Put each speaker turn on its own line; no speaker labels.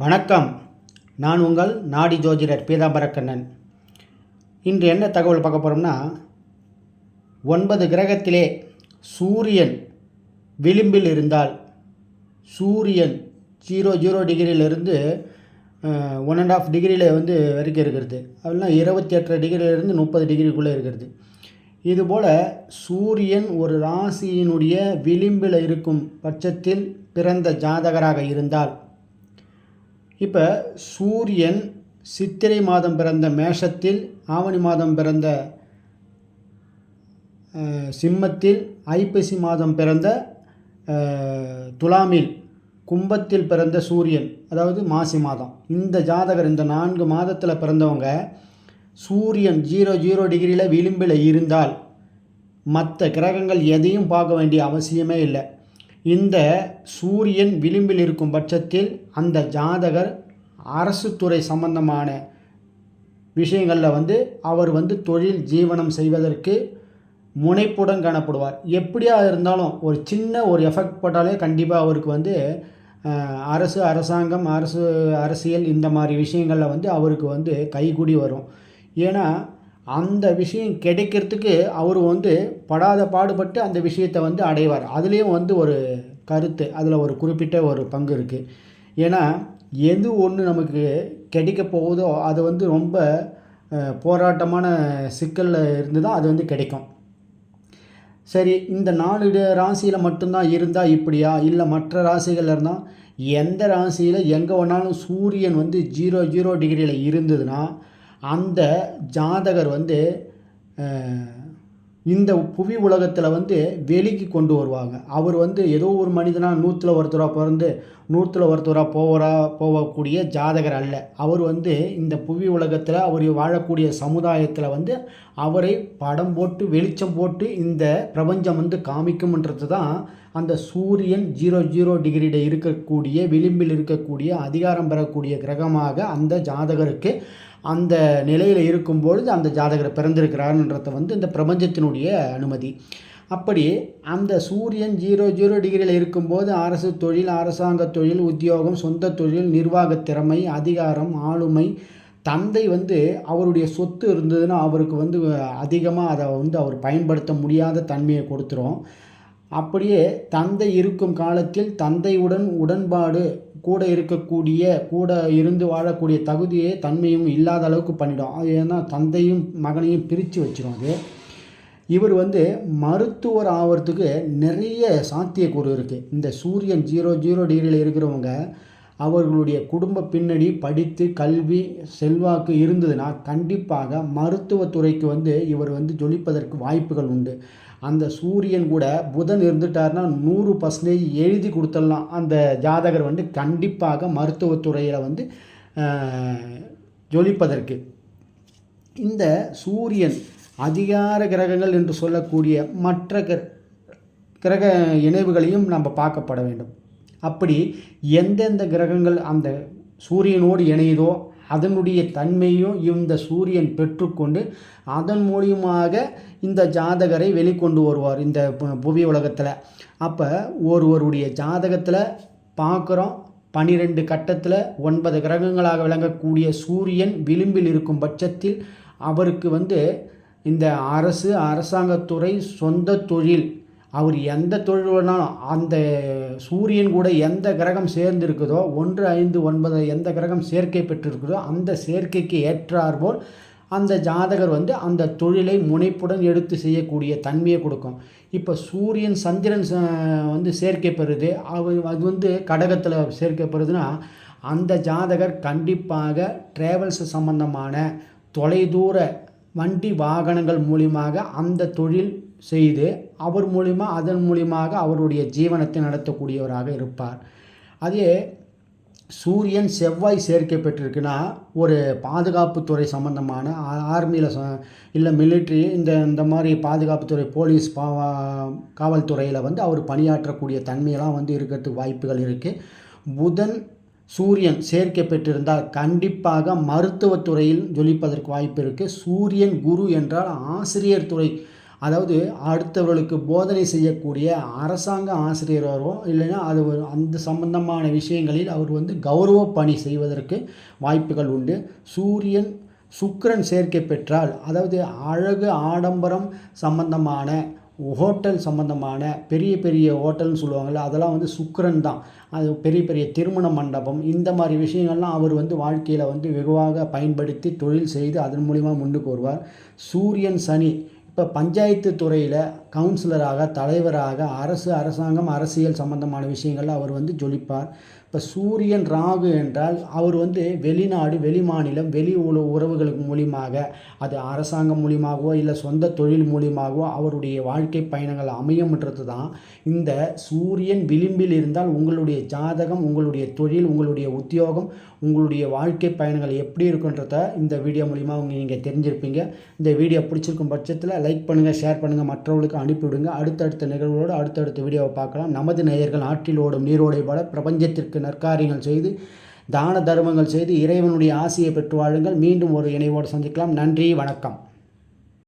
வணக்கம். நான் உங்கள் நாடி ஜோதிடர் பீதாம்பரக்கண்ணன். இன்று என்ன தகவல் பார்க்க போகிறோம்னா, 9 கிரகத்திலே சூரியன் விளிம்பில் இருந்தால், சூரியன் 00 டிகிரியிலிருந்து 1.5 டிகிரியில் வரைக்கும் இருக்கிறது. அதெல்லாம் 28 டிகிரியிலிருந்து 30 டிகிரிக்குள்ளே இருக்கிறது. இதுபோல் சூரியன் ஒரு ராசியினுடைய விளிம்பில் இருக்கும் பட்சத்தில் பிறந்த ஜாதகராக இருந்தால், இப்போ சூரியன் சித்திரை மாதம் பிறந்த மேஷத்தில், ஆவணி மாதம் பிறந்த சிம்மத்தில், ஐப்பசி மாதம் பிறந்த துலாமில், கும்பத்தில் பிறந்த சூரியன், அதாவது மாசி மாதம், இந்த ஜாதகர் இந்த 4 மாதத்தில் பிறந்தவங்க சூரியன் 00 டிகிரியில் விளிம்பில் இருந்தால் மற்ற கிரகங்கள் எதையும் பார்க்க வேண்டிய அவசியமே இல்லை. இந்த சூரியன் விளிம்பில் இருக்கும் பட்சத்தில் அந்த ஜாதகர் அரசு துறை சம்பந்தமான விஷயங்களில் அவர் தொழில் ஜீவனம் செய்வதற்கு முனைப்புடன் காணப்படுவார். எப்படியா இருந்தாலும் ஒரு சின்ன ஒரு எஃபெக்ட் போட்டாலே கண்டிப்பாக அவருக்கு அரசாங்கம், அரசியல் இந்த மாதிரி விஷயங்களில் அவருக்கு கைகூடி வரும். ஏன்னா அந்த விஷயம் கிடைக்கிறதுக்கு அவர் படாத பாடுபட்டு அந்த விஷயத்தை அடைவார். அதுலேயும் ஒரு கருத்து, அதில் ஒரு குறிப்பிட்ட ஒரு பங்கு இருக்குது. ஏன்னா எது ஒன்று நமக்கு கிடைக்க போகுதோ அது ரொம்ப போராட்டமான சிக்கலில் இருந்து தான் அது கிடைக்கும். சரி, இந்த 4 ராசியில் மட்டும்தான் இருந்தால் இப்படியா, இல்லை மற்ற ராசிகளில் இருந்தால், எந்த ராசியில் எங்கே வேணாலும் சூரியன் 00 டிகிரியில் இருந்ததுன்னா அந்த ஜாதகர் இந்த புவி உலகத்தில் வெளிக்கு கொண்டு வருவாங்க. அவர் ஏதோ ஒரு மனிதனாக 100ல் ஒருத்தராக பிறந்து 100ல் ஒருத்தராக போகக்கூடிய ஜாதகர் அல்ல. அவர் இந்த புவி உலகத்தில் அவர் வாழக்கூடிய சமுதாயத்தில் அவரை படம் போட்டு வெளிச்சம் போட்டு இந்த பிரபஞ்சம் காமிக்கும்ன்றது தான் அந்த சூரியன் 00 டிகிரியில் இருக்கக்கூடிய விளிம்பில் இருக்கக்கூடிய அதிகாரம் பெறக்கூடிய கிரகமாக அந்த ஜாதகருக்கு அந்த நிலையில் இருக்கும்பொழுது அந்த ஜாதகர் பிறந்திருக்கிறார்ன்றத இந்த பிரபஞ்சத்தினுடைய அனுமதி. அப்படி அந்த சூரியன் 00 டிகிரியில் இருக்கும்போது அரசு தொழில், அரசாங்க தொழில், உத்தியோகம், சொந்த தொழில், நிர்வாக திறமை, அதிகாரம், ஆளுமை, தந்தை அவருடைய சொத்து இருந்ததுன்னா அவருக்கு அதிகமாக அதை அவர் பயன்படுத்த முடியாத தன்மையை கொடுத்துரும். அப்படியே தந்தை இருக்கும் காலத்தில் தந்தையுடன் உடன்பாடு, கூட இருந்து வாழக்கூடிய தகுதியே தன்மையும் இல்லாத அளவுக்கு பண்ணிடும். அது ஏன்னா தந்தையும் மகனையும் பிரித்து வச்சிடும். அது இவர் மருத்துவர் ஆகிறதுக்கு நிறைய சாத்தியக்கூறு இருக்குது. இந்த சூரியன் 00 டிகிரியில் இருக்கிறவங்க அவர்களுடைய குடும்ப பின்னணி, படித்து கல்வி, செல்வாக்கு இருந்ததுன்னா கண்டிப்பாக மருத்துவத்துறைக்கு இவர் ஜொலிப்பதற்கு வாய்ப்புகள் உண்டு. அந்த சூரியன் கூட புதன் இருந்துட்டார்னா 100% எழுதி கொடுத்துடலாம். அந்த ஜாதகர் கண்டிப்பாக மருத்துவத்துறையில் ஜொலிப்பதற்கு. இந்த சூரியன் அதிகார கிரகங்கள் என்று சொல்லக்கூடிய மற்ற கிரக இணைவுகளையும் நம்ம பார்க்கப்பட வேண்டும். அப்படி எந்தெந்த கிரகங்கள் அந்த சூரியனோடு இணையுதோ அதனுடைய தன்மையும் இந்த சூரியன் பெற்றுக்கொண்டு அதன் மூலியமாக இந்த ஜாதகரை வெளிக்கொண்டு வருவார் இந்த புவி உலகத்தில். அப்போ ஒருவருடைய ஜாதகத்தில் பார்க்குறோம், 12 கட்டத்தில் 9 கிரகங்களாக விளங்கக்கூடிய சூரியன் விளிம்பில் இருக்கும் பட்சத்தில் அவருக்கு இந்த அரசாங்கத்துறை, சொந்த தொழில், அவர் எந்த தொழில் வேணாலும் அந்த சூரியன் கூட எந்த கிரகம் சேர்ந்து இருக்குதோ 1, 5, 9 எந்த கிரகம் சேர்க்கை பெற்றிருக்குதோ அந்த சேர்க்கைக்கு ஏற்றாற்போல் அந்த ஜாதகர் அந்த தொழிலை முனைப்புடன் எடுத்து செய்யக்கூடிய தன்மையை கொடுக்கும். இப்போ சூரியன் சந்திரன் சேர்க்கை பெறுது, அது கடகத்தில் சேர்க்கை பெறுதுன்னா அந்த ஜாதகர் கண்டிப்பாக டிராவல்ஸ் சம்பந்தமான தொலைதூர வண்டி வாகனங்கள் மூலியமாக அந்த தொழில் செய்து அதன் மூலியமாக அவருடைய ஜீவனத்தை நடத்தக்கூடியவராக இருப்பார். அதே சூரியன் செவ்வாய் சேர்க்கை பெற்றிருக்குன்னா ஒரு பாதுகாப்புத்துறை சம்பந்தமான ஆர்மியில் இல்லை மிலிட்ரி இந்த மாதிரி பாதுகாப்புத்துறை, போலீஸ், காவல்துறையில் அவர் பணியாற்றக்கூடிய தன்மையெல்லாம் இருக்கிறதுக்கு வாய்ப்புகள் இருக்குது. புதன் சூரியன் சேர்க்கை பெற்றிருந்தால் கண்டிப்பாக மருத்துவத்துறையில் ஜொலிப்பதற்கு வாய்ப்பு இருக்குது. சூரியன் குரு என்றால் ஆசிரியர் துறை, அதாவது அடுத்தவர்களுக்கு போதனை செய்யக்கூடிய அரசாங்க ஆசிரியரோ இல்லைன்னா அது அந்த சம்பந்தமான விஷயங்களில் அவர் வந்து கௌரவ பணி செய்வதற்கு வாய்ப்புகள் உண்டு. சூரியன் சுக்கிரன் சேர்க்கை பெற்றால், அதாவது அழகு ஆடம்பரம் சம்பந்தமான ஹோட்டல் சம்பந்தமான பெரிய பெரிய ஹோட்டல்னு சொல்லுவாங்கள்ல, அதெல்லாம் வந்து சுக்கிரன் தான். அது பெரிய பெரிய திருமண மண்டபம் இந்த மாதிரி விஷயங்கள்லாம் அவர் வந்து வாழ்க்கையில் வந்து வெகுவாக பயன்படுத்தி தொழில் செய்து அதன் மூலிமா முன்னுக்கு வருவார். சூரியன் சனி இப்போ பஞ்சாயத்து துறையில் கவுன்சிலராக, தலைவராக, அரசாங்கம், அரசியல் சம்பந்தமான விஷயங்களில் அவர் வந்து ஜொலிப்பார். இப்போ சூரியன் ராகு என்றால் அவர் வந்து வெளிநாடு, வெளிமாநிலம், வெளி உறவுகளுக்கு மூலியமாக, அது அரசாங்கம் மூலியமாகவோ இல்லை சொந்த தொழில் மூலியமாகவோ அவருடைய வாழ்க்கை பயணங்கள் அமையும்ன்றது தான். இந்த சூரியன் விளிம்பில் இருந்தால் உங்களுடைய ஜாதகம், உங்களுடைய தொழில், உங்களுடைய உத்தியோகம், உங்களுடைய வாழ்க்கை பயணங்கள் எப்படி இருக்குன்றத இந்த வீடியோ மூலிமா நீங்கள் தெரிஞ்சிருப்பீங்க. இந்த வீடியோ பிடிச்சிருக்கும் பட்சத்தில் லைக் பண்ணுங்கள், ஷேர் பண்ணுங்கள், மற்றவர்களுக்கு அனுப்பிவிடுங்க. அடுத்தடுத்த நிகழ்வோடு அடுத்தடுத்த வீடியோவை பார்க்கலாம். நமது நேயர்கள் ஆற்றில் ஓடும் நீரோடை போல பிரபஞ்சத்திற்கு நற்காரியங்கள் செய்து தான தர்மங்கள் செய்து இறைவனுடைய ஆசியை பெற்று வாழுங்கள். மீண்டும் ஒரு இணைவோடு சந்திக்கலாம். நன்றி, வணக்கம்.